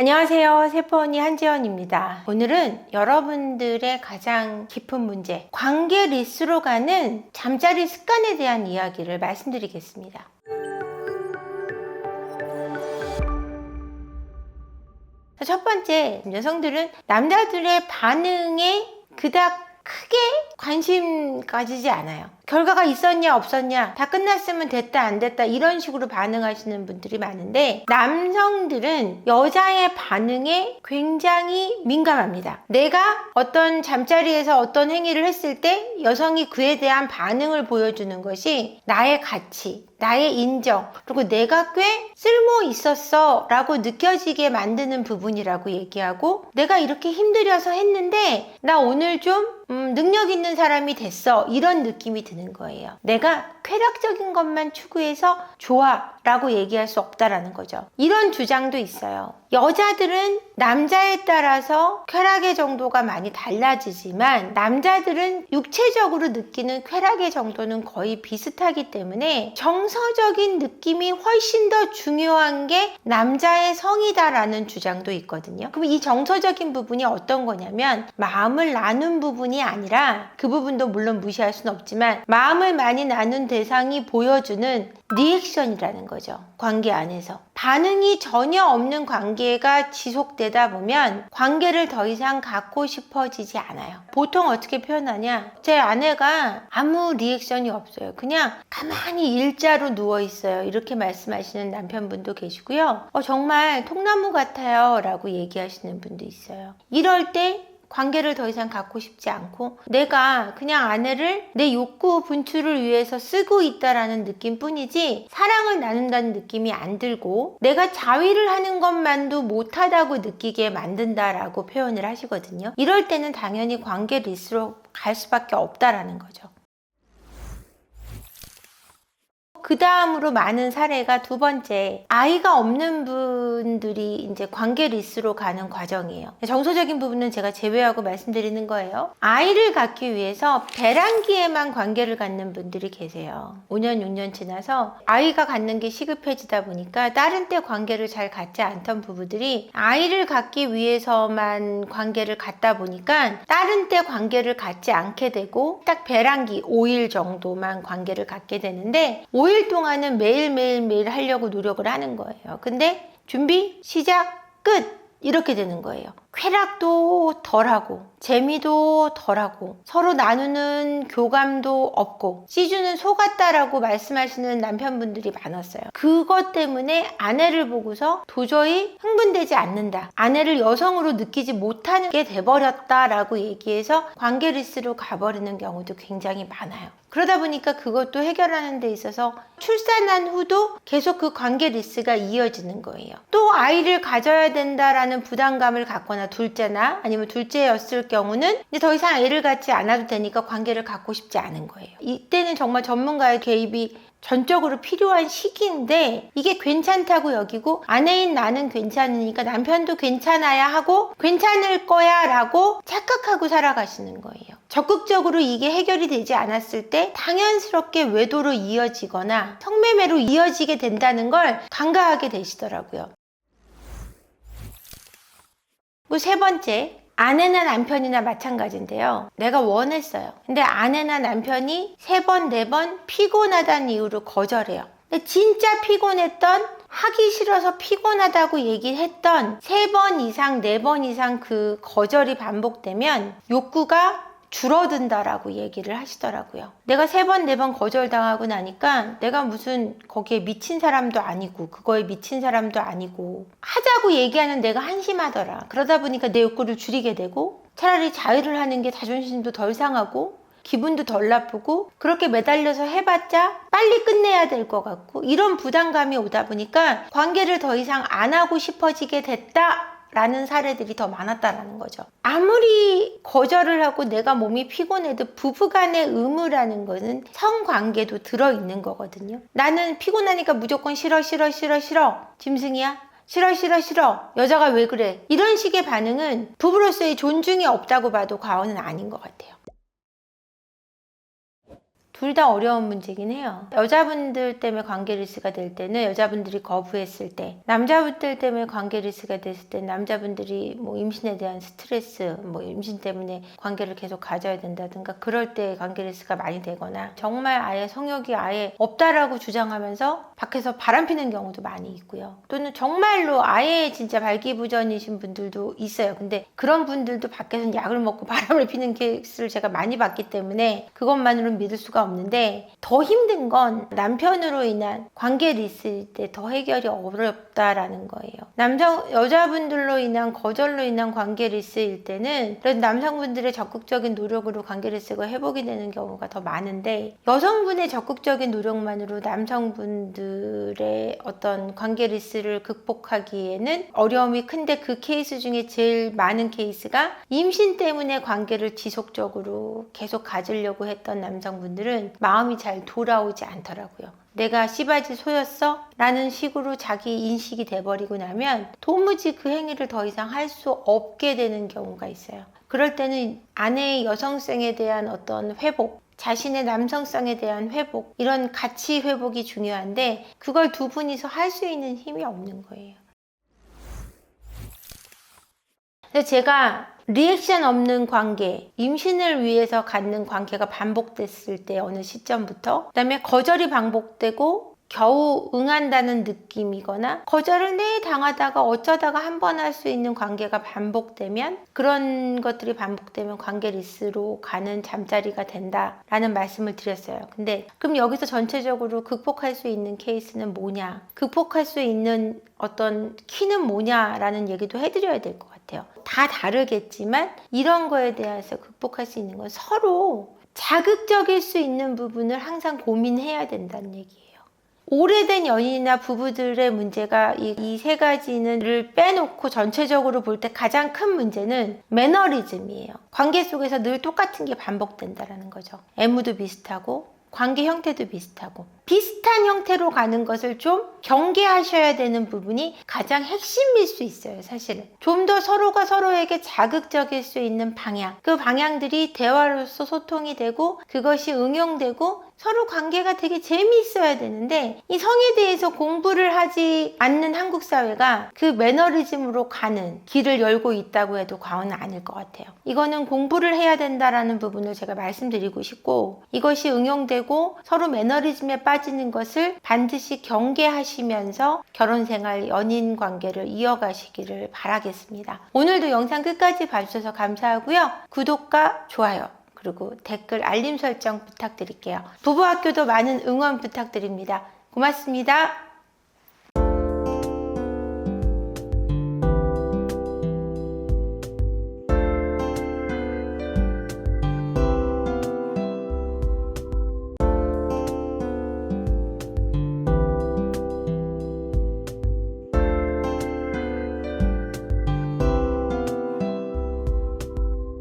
안녕하세요. 세포언니 한지연입니다. 오늘은 여러분들의 가장 깊은 문제, 관계 리스로 가는 잠자리 습관에 대한 이야기를 말씀드리겠습니다. 첫 번째, 여성들은 남자들의 반응에 그닥 크게 관심 가지지 않아요. 결과가 있었냐 없었냐, 다 끝났으면 됐다 안 됐다 이런 식으로 반응하시는 분들이 많은데, 남성들은 여자의 반응에 굉장히 민감합니다. 내가 어떤 잠자리에서 어떤 행위를 했을 때 여성이 그에 대한 반응을 보여주는 것이 나의 가치, 나의 인정, 그리고 내가 꽤 쓸모 있었어 라고 느껴지게 만드는 부분이라고 얘기하고, 내가 이렇게 힘들여서 했는데 나 오늘 좀 능력 있는 사람이 됐어, 이런 느낌이 드는 거예요. 내가 쾌락적인 것만 추구해서 좋아 라고 얘기할 수 없다라는 거죠. 이런 주장도 있어요. 여자들은 남자에 따라서 쾌락의 정도가 많이 달라지지만 남자들은 육체적으로 느끼는 쾌락의 정도는 거의 비슷하기 때문에 정서적인 느낌이 훨씬 더 중요한 게 남자의 성이다라는 주장도 있거든요. 그럼 이 정서적인 부분이 어떤 거냐면, 마음을 나눈 부분이 아니라, 그 부분도 물론 무시할 수는 없지만 마음을 많이 나눈 대상이 보여주는 리액션이라는 거죠. 관계 안에서 반응이 전혀 없는 관계가 지속되다 보면 관계를 더 이상 갖고 싶어지지 않아요. 보통 어떻게 표현하냐, 제 아내가 아무 리액션이 없어요, 그냥 가만히 일자로 누워 있어요, 이렇게 말씀하시는 남편분도 계시고요. 정말 통나무 같아요 라고 얘기하시는 분도 있어요. 이럴 때 관계를 더 이상 갖고 싶지 않고, 내가 그냥 아내를 내 욕구 분출을 위해서 쓰고 있다라는 느낌뿐이지 사랑을 나눈다는 느낌이 안 들고, 내가 자위를 하는 것만도 못하다고 느끼게 만든다라고 표현을 하시거든요. 이럴 때는 당연히 관계 리스로 갈 수밖에 없다라는 거죠. 그 다음으로 많은 사례가 두 번째, 아이가 없는 분들이 이제 관계 리스로 가는 과정이에요. 정서적인 부분은 제가 제외하고 말씀드리는 거예요. 아이를 갖기 위해서 배란기에만 관계를 갖는 분들이 계세요. 5년, 6년 지나서 아이가 갖는 게 시급해지다 보니까 다른 때 관계를 잘 갖지 않던 부부들이 아이를 갖기 위해서만 관계를 갖다 보니까 다른 때 관계를 갖지 않게 되고, 딱 배란기 5일 정도만 관계를 갖게 되는데, 5일 동안은 매일매일 하려고 노력을 하는 거예요. 근데 준비, 시작, 끝! 이렇게 되는 거예요. 쾌락도 덜하고 재미도 덜하고 서로 나누는 교감도 없고 시주는 속았다라고 말씀하시는 남편분들이 많았어요. 그것 때문에 아내를 보고서 도저히 흥분되지 않는다, 아내를 여성으로 느끼지 못하는 게 돼버렸다라고 얘기해서 관계 리스로 가버리는 경우도 굉장히 많아요. 그러다 보니까 그것도 해결하는 데 있어서 출산한 후도 계속 그 관계 리스가 이어지는 거예요. 또 아이를 가져야 된다라는 부담감을 갖거나, 둘째나 아니면 둘째였을 경우는 이제 더 이상 애를 갖지 않아도 되니까 관계를 갖고 싶지 않은 거예요. 이때는 정말 전문가의 개입이 전적으로 필요한 시기인데, 이게 괜찮다고 여기고 아내인 나는 괜찮으니까 남편도 괜찮아야 하고 괜찮을 거야 라고 착각하고 살아가시는 거예요. 적극적으로 이게 해결이 되지 않았을 때 당연스럽게 외도로 이어지거나 성매매로 이어지게 된다는 걸 간과하게 되시더라고요. 그리고 세 번째, 아내나 남편이나 마찬가지인데요. 내가 원했어요. 근데 아내나 남편이 3번, 4번 피곤하다는 이유로 거절해요. 근데 진짜 피곤했던, 하기 싫어서 피곤하다고 얘기했던 3번 이상, 4번 이상 그 거절이 반복되면 욕구가 줄어든다라고 얘기를 하시더라고요. 내가 3번, 4번 거절당하고 나니까 내가 무슨 거기에 미친 사람도 아니고 그거에 미친 사람도 아니고 하자고 얘기하는 내가 한심하더라. 그러다 보니까 내 욕구를 줄이게 되고, 차라리 자위를 하는 게 자존심도 덜 상하고 기분도 덜 나쁘고, 그렇게 매달려서 해봤자 빨리 끝내야 될 것 같고, 이런 부담감이 오다 보니까 관계를 더 이상 안 하고 싶어지게 됐다 라는 사례들이 더 많았다라는 거죠. 아무리 거절을 하고 내가 몸이 피곤해도 부부간의 의무라는 거는 성관계도 들어있는 거거든요. 나는 피곤하니까 무조건 싫어 짐승이야? 싫어 여자가 왜 그래? 이런 식의 반응은 부부로서의 존중이 없다고 봐도 과언은 아닌 것 같아요. 둘 다 어려운 문제긴 해요. 여자분들 때문에 관계 리스가 될 때는 여자분들이 거부했을 때, 남자분들 때문에 관계 리스가 됐을 때 남자분들이 뭐 임신에 대한 스트레스, 뭐 임신 때문에 관계를 계속 가져야 된다든가 그럴 때 관계 리스가 많이 되거나 정말 아예 성욕이 아예 없다라고 주장하면서 밖에서 바람피는 경우도 많이 있고요. 또는 정말로 아예 진짜 발기부전이신 분들도 있어요. 근데 그런 분들도 밖에서는 약을 먹고 바람을 피는 케이스를 제가 많이 봤기 때문에 그것만으로는 믿을 수가 없는데, 더 힘든 건 남편으로 인한 관계 리스일 때 더 해결이 어렵다라는 거예요. 여자분들로 인한 거절로 인한 관계 리스일 때는 그래도 남성분들의 적극적인 노력으로 관계 리스가 회복이 되는 경우가 더 많은데, 여성분의 적극적인 노력만으로 남성분들의 어떤 관계 리스를 극복하기에는 어려움이 큰데, 그 케이스 중에 제일 많은 케이스가 임신 때문에 관계를 지속적으로 계속 가지려고 했던 남성분들은 마음이 잘 돌아오지 않더라고요. 내가 씨바지 소였어? 라는 식으로 자기 인식이 돼버리고 나면 도무지 그 행위를 더 이상 할 수 없게 되는 경우가 있어요. 그럴 때는 아내의 여성성에 대한 어떤 회복, 자신의 남성성에 대한 회복, 이런 가치 회복이 중요한데 그걸 두 분이서 할 수 있는 힘이 없는 거예요. 그래서 제가 리액션 없는 관계, 임신을 위해서 갖는 관계가 반복됐을 때 어느 시점부터, 그 다음에 거절이 반복되고 겨우 응한다는 느낌이거나 거절을 내 당하다가 어쩌다가 한 번 할 수 있는 관계가 반복되면, 그런 것들이 반복되면 관계 리스로 가는 잠자리가 된다라는 말씀을 드렸어요. 근데 그럼 여기서 전체적으로 극복할 수 있는 케이스는 뭐냐, 극복할 수 있는 어떤 키는 뭐냐라는 얘기도 해드려야 될 것 같아요. 다 다르겠지만 이런 거에 대해서 극복할 수 있는 건 서로 자극적일 수 있는 부분을 항상 고민해야 된다는 얘기예요. 오래된 연인이나 부부들의 문제가 이 세 가지를 빼놓고 전체적으로 볼 때 가장 큰 문제는 매너리즘이에요. 관계 속에서 늘 똑같은 게 반복된다는 거죠. 애무도 비슷하고 관계 형태도 비슷하고, 비슷한 형태로 가는 것을 좀 경계하셔야 되는 부분이 가장 핵심일 수 있어요. 사실은 좀 더 서로가 서로에게 자극적일 수 있는 방향, 그 방향들이 대화로서 소통이 되고 그것이 응용되고 서로 관계가 되게 재미있어야 되는데, 이 성에 대해서 공부를 하지 않는 한국 사회가 그 매너리즘으로 가는 길을 열고 있다고 해도 과언은 아닐 것 같아요. 이거는 공부를 해야 된다라는 부분을 제가 말씀드리고 싶고, 이것이 응용되고 서로 매너리즘에 빠지는 것을 반드시 경계하시면서 결혼생활, 연인 관계를 이어가시기를 바라겠습니다. 오늘도 영상 끝까지 봐주셔서 감사하고요. 구독과 좋아요, 그리고 댓글, 알림 설정 부탁드릴게요. 부부학교도 많은 응원 부탁드립니다. 고맙습니다.